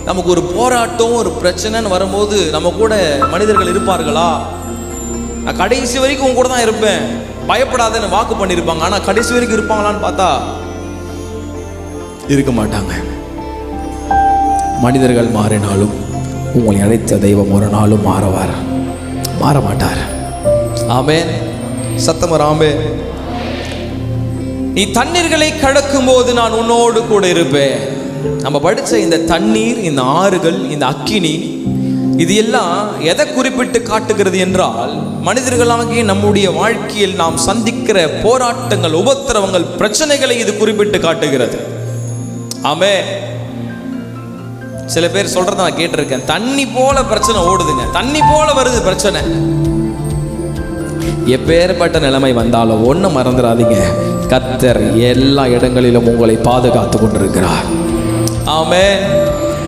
நமக்கு ஒரு போராட்டம் ஒரு பிரச்சனைன்னு வரும்போது நம்ம கூட மனிதர்கள் இருப்பார்களா? நான் கடைசி வரைக்கும் உங்க கூட தான் இருப்பேன், பயப்படாதன்னு வாக்கு பண்ணியிருப்பாங்க. ஆனால் கடைசி வரைக்கும் இருப்பாங்களான்னு பார்த்தா இருக்க மாட்டாங்க. மனிதர்கள் மாறினாலும் உங்களை அழைத்த தெய்வம் ஒரு நாளும் மாற மாட்டார். ஆமென். சத்தமர் ஆமென். நீ தண்ணீர்களை கடக்கும் போது நான் உன்னோடு கூட இருப்பேன். நம்ம படிச்ச இந்த தண்ணீர், இந்த ஆறுகள், இந்த அக்கினி, இது எல்லாம் எதை குறிப்பிட்டு காட்டுகிறது என்றால், மனிதர்களாகிய நம்முடைய வாழ்க்கையில் நாம் சந்திக்கிற போராட்டங்கள், உபத்திரவங்கள், பிரச்சனைகளை இது குறிப்பிட்டு காட்டுகிறது. ஆமென். சில பேர் சொல்றத நான் கேட்டிருக்கேன், தண்ணி போல பிரச்சனை ஓடுதுங்க, தண்ணி போல வருது பிரச்சனை. எப்பேற்பட்ட நிலைமை வந்தாலும் ஒண்ணு மறந்துடாதீங்க, கர்த்தர் எல்லா இடங்களிலும் உங்களை பாதுகாத்து கொண்டிருக்கிறார். ஆமென்.